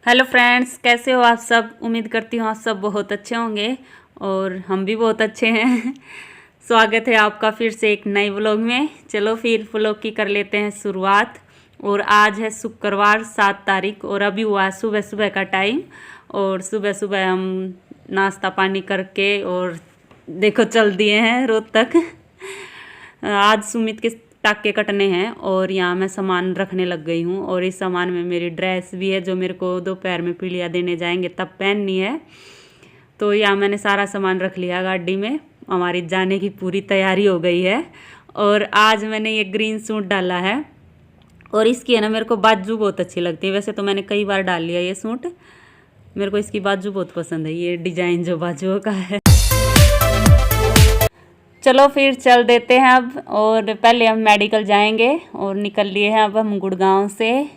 Hello friends, कैसे हो आप सब। उम्मीद करती हूँ आप सब बहुत अच्छे होंगे और हम भी बहुत अच्छे हैं। स्वागत है आपका फिर से एक नए व्लॉग में। चलो फिर व्लॉग की कर लेते हैं शुरुआत। और आज है शुक्रवार 7 तारीख और अभी हुआ है सुबह सुबह का टाइम। और सुबह सुबह हम नाश्ता पानी करके और देखो चल दिए हैं रोड तक। आज सुमित के टाके कटने हैं और यहाँ मैं सामान रखने लग गई हूँ। और इस सामान में मेरी ड्रेस भी है जो मेरे को दोपहर में पीलिया देने जाएंगे तब पहननी है। तो यहाँ मैंने सारा सामान रख लिया गाड़ी में। हमारी जाने की पूरी तैयारी हो गई है। और आज मैंने ये ग्रीन सूट डाला है और इसकी है ना मेरे को बाजू बहुत अच्छी लगती है। वैसे तो मैंने कई बार डाल लिया ये सूट, मेरे को इसकी बाजू बहुत पसंद है, ये डिजाइन जो बाजुओं का है। चलो फिर चल देते हैं अब। और पहले हम मेडिकल जाएंगे और निकल लिए हैं अब हम गुड़गांव से।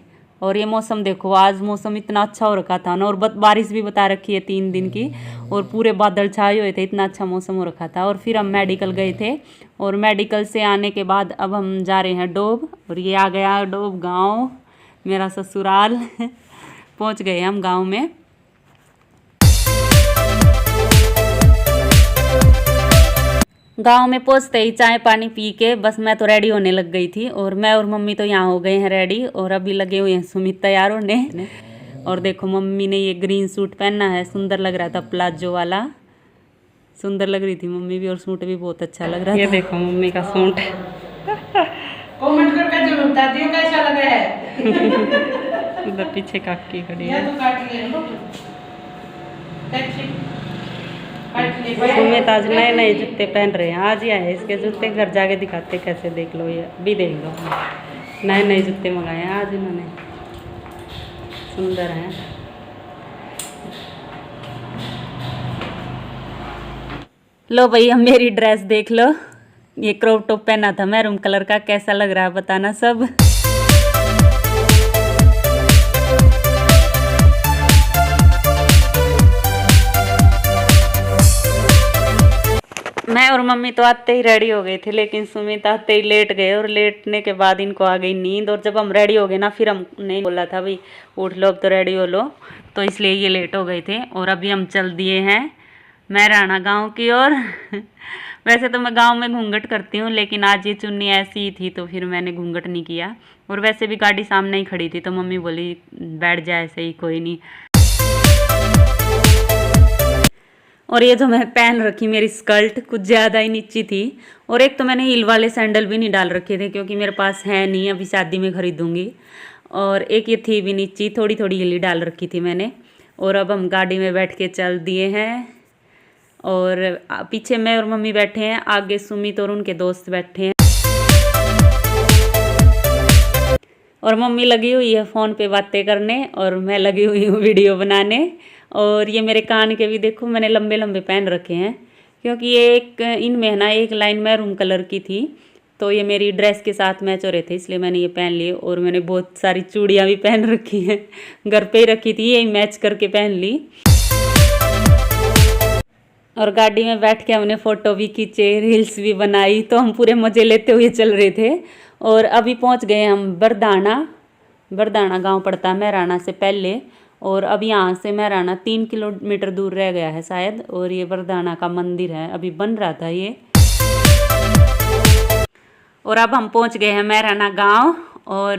और ये मौसम देखो, आज मौसम इतना अच्छा हो रखा था ना। और बारिश भी बता रखी है 3 दिन की और पूरे बादल छाए हुए थे, इतना अच्छा मौसम हो रखा था। और फिर हम मेडिकल गए थे और मेडिकल से आने के बाद अब हम जा रहे हैं डोब। और ये आ गया डोब गाँव, मेरा ससुराल। पहुँच गए हम गाँव में। गांव में पहुंचते ही चाय पानी पी के बस मैं तो रेडी होने लग गई थी। और मैं और मम्मी तो यहाँ हो गए हैं रेडी और अभी लगे हुए हैं सुमित तैयार होने। और देखो मम्मी ने ये ग्रीन सूट पहना है, सुंदर लग रहा था, प्लाजो वाला। सुंदर लग रही थी मम्मी भी और सूट भी बहुत अच्छा लग रहा था। ये देखो मम्मी का सूट। कमेंट करके जरूर बता दियो कैसा लगा है। उधर पीछे काकी खड़ी है। सुमित आज नए नए जूते पहन रहे हैं, आज ही आए इसके जूते, घर जाके दिखाते कैसे। देख लो, ये भी देख लो, नए नए जूते मंगाए हैं आज इन्होंने, सुंदर हैं। लो भाई, हम मेरी ड्रेस देख लो। ये क्रॉप टॉप पहना था मैरून कलर का, कैसा लग रहा है बताना सब। मैं और मम्मी तो आते ही रेडी हो गए थे, लेकिन सुमित आते ही लेट गए और लेटने के बाद इनको आ गई नींद। और जब हम रेडी हो गए ना, फिर हम नहीं बोला था भाई उठ लो अब तो रेडी हो लो, तो इसलिए ये लेट हो गए थे। और अभी हम चल दिए हैं महराणा गांव की ओर। वैसे तो मैं गांव में घूंघट करती हूँ, लेकिन आज ये चुन्नी ऐसी ही थी तो फिर मैंने घूंघट नहीं किया। और वैसे भी गाड़ी सामने ही खड़ी थी तो मम्मी बोली बैठ जाए, ऐसे ही कोई नहीं। और ये जो मैं पहन रखी मेरी स्कर्ट कुछ ज़्यादा ही नीची थी। और एक तो मैंने हील वाले सैंडल भी नहीं डाल रखे थे क्योंकि मेरे पास है नहीं, अभी शादी में खरीदूंगी। और एक ये थी भी नीची, थोड़ी थोड़ी हील डाल रखी थी मैंने। और अब हम गाड़ी में बैठ के चल दिए हैं। और पीछे मैं और मम्मी बैठे हैं, आगे सुमित और उनके दोस्त बैठे हैं। और मम्मी लगी हुई है फ़ोन पे बातें करने और मैं लगी हुई हूँ वीडियो बनाने। और ये मेरे कान के भी देखो मैंने लंबे लंबे पहन रखे हैं क्योंकि ये एक इनमें है ना एक लाइन मैरून कलर की थी, तो ये मेरी ड्रेस के साथ मैच हो रहे थे इसलिए मैंने ये पहन लिए। और मैंने बहुत सारी चूड़ियाँ भी पहन रखी हैं, घर पे ही रखी थी, यही मैच करके पहन ली। और गाड़ी में बैठ के हमने फ़ोटो भी खींचे, रील्स भी बनाई, तो हम पूरे मज़े लेते हुए चल रहे थे। और अभी पहुंच गए हम बरदाना। बरदाना गांव पड़ता है महराणा से पहले। और अब यहाँ से महराणा 3 किलोमीटर दूर रह गया है शायद। और ये बरदाना का मंदिर है, अभी बन रहा था ये। और अब हम पहुंच गए हैं महराणा गांव। और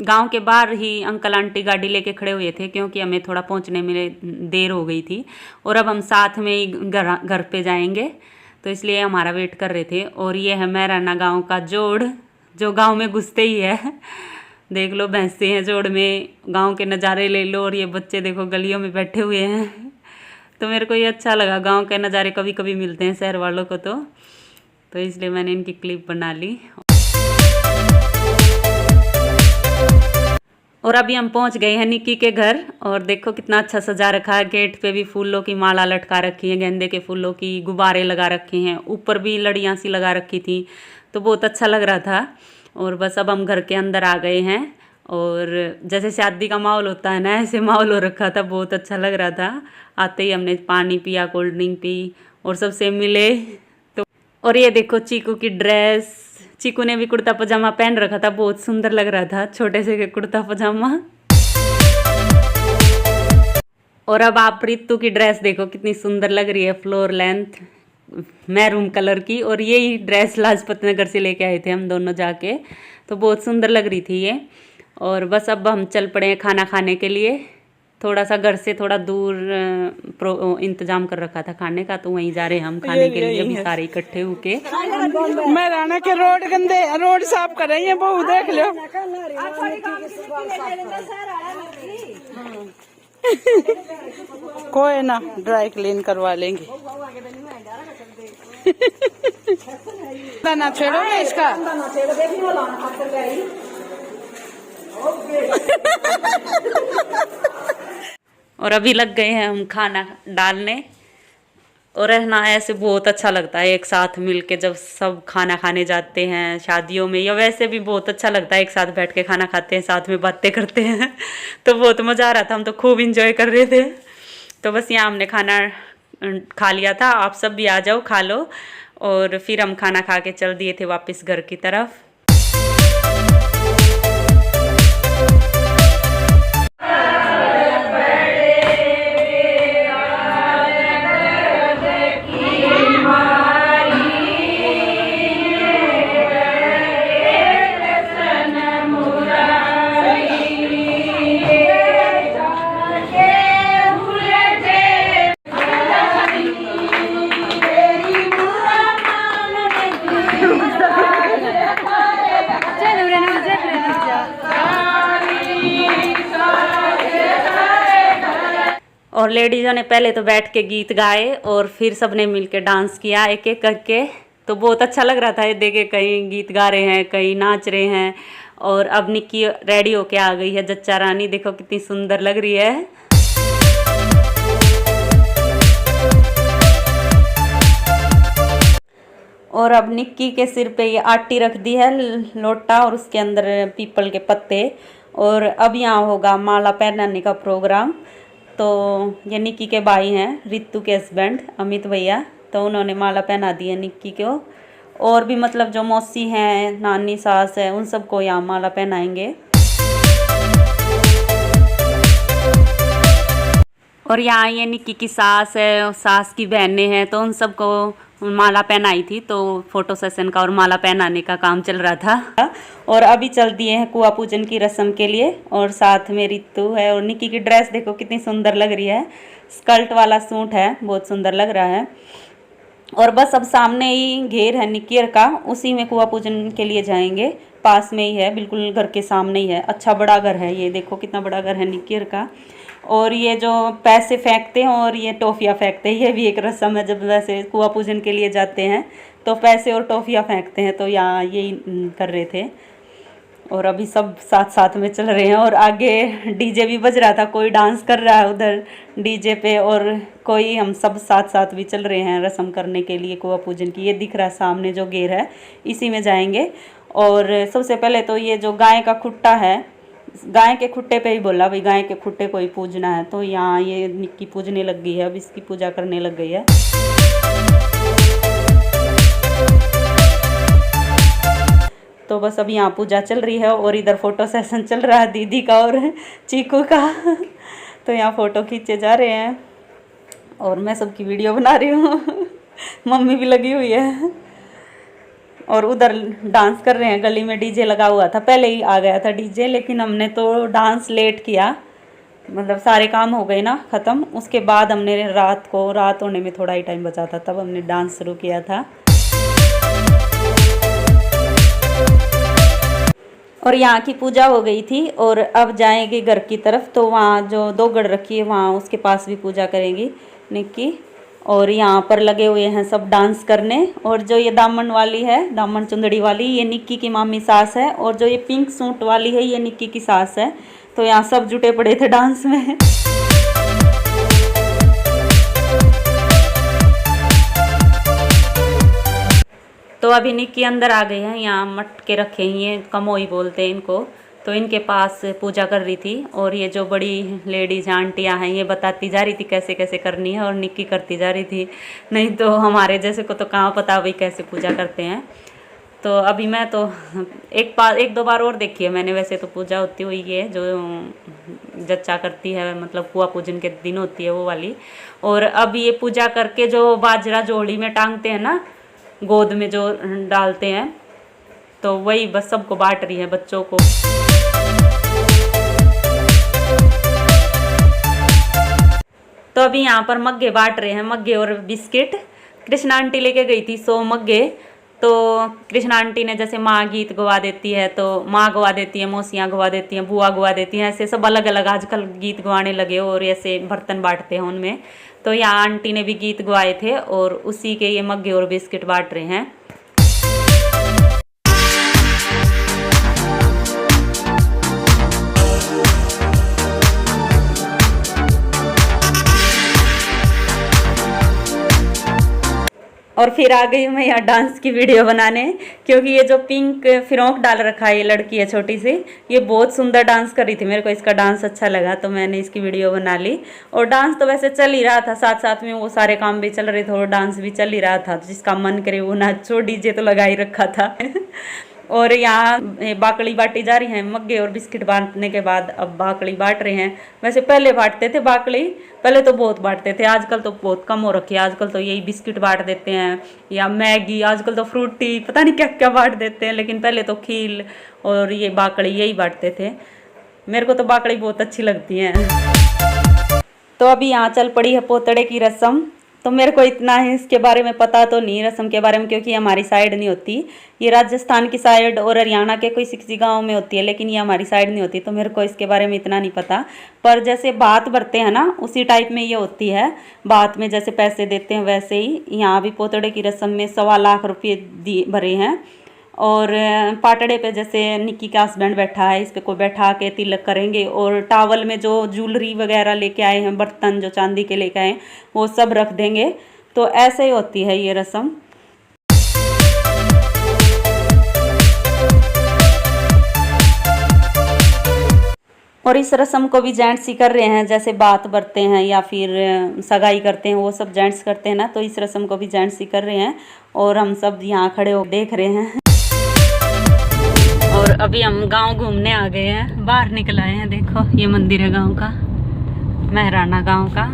गांव के बाहर ही अंकल आंटी गाड़ी लेके खड़े हुए थे क्योंकि हमें थोड़ा पहुंचने में देर हो गई थी। और अब हम साथ में ही घर पे जाएंगे तो इसलिए हमारा वेट कर रहे थे। और ये है महराणा गांव का जोड़, जो गांव में घुसते ही है। देख लो भैंसे हैं जोड़ में, गांव के नज़ारे ले लो। और ये बच्चे देखो गलियों में बैठे हुए हैं। तो मेरे को ये अच्छा लगा, गांव के नज़ारे कभी कभी मिलते हैं शहर वालों को तो इसलिए मैंने इनकी क्लिप बना ली। और अभी हम पहुंच गए हैं निक्की के घर। और देखो कितना अच्छा सजा रखा है, गेट पे भी फूलों की माला लटका रखी है, गेंदे के फूलों की, गुब्बारे लगा रखे हैं, ऊपर भी लड़ियाँ सी लगा रखी थी, तो बहुत अच्छा लग रहा था। और बस अब हम घर के अंदर आ गए हैं। और जैसे शादी का माहौल होता है ना, ऐसे माहौल हो रखा था, बहुत अच्छा लग रहा था। आते ही हमने पानी पिया, कोल्ड ड्रिंक पी और सबसे मिले। तो और ये देखो चीकू की ड्रेस, चीकू ने भी कुर्ता पजामा पहन रखा था, बहुत सुंदर लग रहा था, छोटे से कुर्ता पजामा। और अब आप रितु की ड्रेस देखो कितनी सुंदर लग रही है, फ्लोर लेंथ मैरून कलर की। और यही ड्रेस लाजपत नगर से लेके आए थे हम दोनों जाके, तो बहुत सुंदर लग रही थी ये। और बस अब हम चल पड़े हैं खाना खाने के लिए। थोड़ा सा घर से थोड़ा दूर इंतजाम कर रखा था खाने का, तो वहीं जा रहे हैं हम खाने के लिए, अभी सारे इकट्ठे होके। मैं राना के रोड गंदे, रोड साफ कर रही है बहू, देख लो। कोई ना, ड्राई क्लीन करवा लेंगे। ना छेड़ोगे इसका। और अभी लग गए हैं हम खाना डालने। और है ना, ऐसे बहुत अच्छा लगता है एक साथ मिलके जब सब खाना खाने जाते हैं शादियों में, या वैसे भी बहुत अच्छा लगता है एक साथ बैठ के खाना खाते हैं, साथ में बातें करते हैं। तो बहुत मज़ा आ रहा था, हम तो खूब इंजॉय कर रहे थे। तो बस यहाँ हमने खाना खा लिया था, आप सब भी आ जाओ खा लो। और फिर हम खाना खा के चल दिए थे वापस घर की तरफ। और लेडीज़ों ने पहले तो बैठ के गीत गाए और फिर सबने मिलके डांस किया एक एक करके। तो बहुत अच्छा लग रहा था ये देखे, कहीं गीत गा रहे हैं, कहीं नाच रहे हैं। और अब निक्की रेडी होके आ गई है, जच्चा रानी देखो कितनी सुंदर लग रही है। और अब निक्की के सिर पे ये आटी रख दी है लोटा, और उसके अंदर पीपल के पत्ते। और अब यहाँ होगा माला पहनाने का प्रोग्राम। तो ये निक्की के भाई हैं, रितु के हस्बैंड अमित भैया, तो उन्होंने माला पहना दी है निक्की को। और भी मतलब जो मौसी हैं, नानी सास है, उन सबको यहाँ माला पहनाएंगे। और यहाँ ये निक्की की सास है और सास की बहनें हैं, तो उन सबको माला पहनाई थी। तो फोटो सेशन का और माला पहनाने का काम चल रहा था। और अभी चल दिए हैं कुआ पूजन की रस्म के लिए। और साथ में रितु है। और निक्की की ड्रेस देखो कितनी सुंदर लग रही है, स्कर्ट वाला सूट है, बहुत सुंदर लग रहा है। और बस अब सामने ही घेर है निक्कीर का, उसी में कुआ पूजन के लिए जाएंगे। पास में ही है, बिल्कुल घर के सामने ही है। अच्छा बड़ा घर है, ये देखो कितना बड़ा घर है निक्कीर का। और ये जो पैसे फेंकते हैं और ये टॉफ़ियाँ फेंकते हैं, ये भी एक रस्म है। जब वैसे कुआ पूजन के लिए जाते हैं तो पैसे और टॉफ़ियाँ फेंकते हैं, तो यहाँ यही कर रहे थे। और अभी सब साथ साथ में चल रहे हैं। और आगे डीजे भी बज रहा था, कोई डांस कर रहा है उधर डीजे पे, और कोई हम सब साथ साथ भी चल रहे हैं रस्म करने के लिए कुआ पूजन की। ये दिख रहा है सामने जो घेर है, इसी में जाएंगे। और सबसे पहले तो ये जो गाय का खुट्टा है, गाय के खुट्टे पे ही बोला भाई, गाय के खुट्टे को ही पूजना है। तो यहाँ ये निक्की पूजने लग गई है, अब इसकी पूजा करने लग गई है। तो बस अब यहाँ पूजा चल रही है और इधर फोटो सेशन चल रहा है दीदी का और चीकू का। तो यहाँ फ़ोटो खींचे जा रहे हैं और मैं सबकी वीडियो बना रही हूँ। मम्मी भी लगी हुई है। और उधर डांस कर रहे हैं, गली में डीजे लगा हुआ था, पहले ही आ गया था डीजे, लेकिन हमने तो डांस लेट किया, मतलब सारे काम हो गए ना ख़त्म। उसके बाद हमने रात होने में थोड़ा ही टाइम बचा था, तब हमने डांस शुरू किया था। और यहाँ की पूजा हो गई थी और अब जाएंगे घर की तरफ। तो वहाँ जो 2 गढ़ रखी है वहाँ उसके पास भी पूजा करेंगी निक्की। और यहाँ पर लगे हुए हैं सब डांस करने। और जो ये दामन वाली है, दामन चुंदड़ी वाली, ये निक्की की मामी सास है। और जो ये पिंक सूट वाली है, ये निक्की की सास है। तो यहाँ सब जुटे पड़े थे डांस में। तो अभी निक्की अंदर आ गई है, यहाँ मटके रखे हैं, ये कमोई बोलते हैं इनको। तो इनके पास पूजा कर रही थी। और ये जो बड़ी लेडीज आंटियाँ हैं, ये बताती जा रही थी कैसे कैसे करनी है, और निक्की करती जा रही थी। नहीं तो हमारे जैसे को तो कहाँ पता भाई कैसे पूजा करते हैं। तो अभी मैं तो एक दो बार और देखी है मैंने, वैसे तो पूजा होती हुई है जो जच्चा करती है, मतलब कुआ पूजन के दिन होती है वो वाली। और अब ये पूजा करके जो बाजरा जोड़ी में टांगते हैं ना, गोद में जो डालते हैं, तो वही बस सबको बांट रही है बच्चों को। तो अभी यहाँ पर मग्गे बांट रहे हैं, मग्गे और बिस्किट। कृष्णा आंटी लेके गई थी 100 मग्गे। तो कृष्णा आंटी ने जैसे माँ गीत गवा देती है तो माँ गवा देती है, मौसियाँ गवा देती हैं, बुआ गवा देती हैं, ऐसे सब अलग अलग आजकल गीत गवाने लगे और ऐसे बर्तन बांटते हैं उनमें। तो यहाँ आंटी ने भी गीत गवाए थे और उसी के ये मग्गे और बिस्किट बांट रहे हैं। और फिर आ गई मैं यहाँ डांस की वीडियो बनाने, क्योंकि ये जो पिंक फ्रॉक डाल रखा है ये लड़की है छोटी सी, ये बहुत सुंदर डांस कर रही थी, मेरे को इसका डांस अच्छा लगा तो मैंने इसकी वीडियो बना ली। और डांस तो वैसे चल ही रहा था, साथ साथ में वो सारे काम भी चल रहे थे और डांस भी चल ही रहा था, जिसका मन करे वो नाचो, डीजे तो लगा ही रखा था। और यहाँ बाकड़ी बांटी जा रही है, मग्गे और बिस्किट बांटने के बाद अब बाकड़ी बांट रहे हैं। वैसे पहले बांटते थे बाकड़ी, पहले तो बहुत बांटते थे, आजकल तो बहुत कम हो रखी है। आजकल तो यही बिस्किट बांट देते हैं या मैगी, आजकल तो फ्रूटी, पता नहीं क्या क्या बांट देते हैं, लेकिन पहले तो खील और ये बाकड़ी यही बांटते थे। मेरे को तो बाकड़ी बहुत अच्छी लगती है। तो अभी यहाँ चल पड़ी है पोतड़े की रस्म। तो मेरे को इतना है इसके बारे में पता तो नहीं, रस्म के बारे में, क्योंकि हमारी साइड नहीं होती। ये राजस्थान की साइड और हरियाणा के कोई किसी गांव में होती है, लेकिन ये हमारी साइड नहीं होती, तो मेरे को इसके बारे में इतना नहीं पता। पर जैसे बात भरते हैं ना, उसी टाइप में ये होती है। बात में जैसे पैसे देते हैं वैसे ही यहाँ भी पोतड़े की रस्म में 1.25 लाख रुपये भरे हैं। और पाटड़े पे जैसे निक्की का हस्बैंड बैठा है, इस पे कोई बैठा के तिलक करेंगे। और टावल में जो ज्वेलरी वगैरह लेके आए हैं, बर्तन जो चांदी के लेके आए, वो सब रख देंगे। तो ऐसे ही होती है ये रस्म। और इस रस्म को भी जेंट्स ही कर रहे हैं, जैसे बात भरते हैं या फिर सगाई करते हैं वो सब जेंट्स करते हैं ना, तो इस रस्म को भी जेंट्स ही कर रहे हैं। और हम सब यहाँ खड़े हो देख रहे हैं। और अभी हम गांव घूमने आ गए हैं, बाहर निकल आए हैं। देखो ये मंदिर है गांव का, महराना गांव का।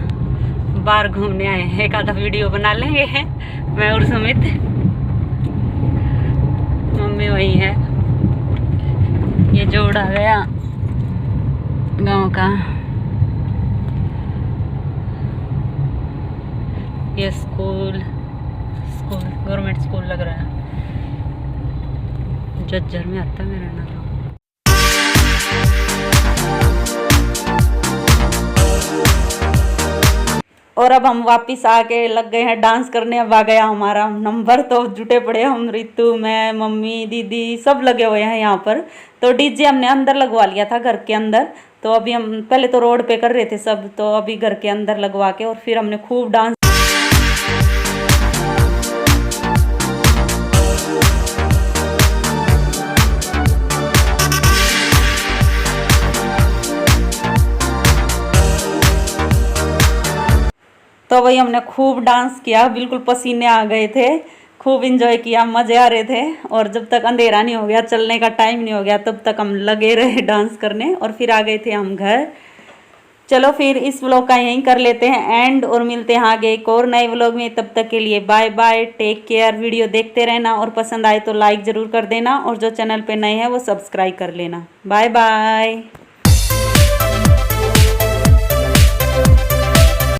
बाहर घूमने आए हैं, एक आधा वीडियो बना लेंगे मैं और सुमित। मम्मी वही है, ये जोड़ आ गया गांव का। ये स्कूल गवर्नमेंट स्कूल लग रहा है, जज्जर में आता है मेरा नाम। और अब हम वापस आके लग गए हैं डांस करने। अब आ गया हमारा नंबर, तो जुटे पड़े हम, रितु, मैं, मम्मी, दीदी सब लगे हुए हैं यहाँ पर। तो डीजे हमने अंदर लगवा लिया था, घर के अंदर। तो अभी हम पहले तो रोड पे कर रहे थे सब, तो अभी घर के अंदर लगवा के और फिर हमने खूब डांस। तो वही हमने खूब डांस किया, बिल्कुल पसीने आ गए थे, खूब इंजॉय किया, मज़े आ रहे थे। और जब तक अंधेरा नहीं हो गया, चलने का टाइम नहीं हो गया, तब तक हम लगे रहे डांस करने। और फिर आ गए थे हम घर। चलो फिर इस व्लॉग का यहीं कर लेते हैं एंड, और मिलते हैं आगे एक और नए व्लॉग में। तब तक के लिए bye bye, take care. Video देखते रहना और पसंद आए तो लाइक ज़रूर कर देना, और जो चैनल पे नए हैं वो सब्सक्राइब कर लेना। Bye bye.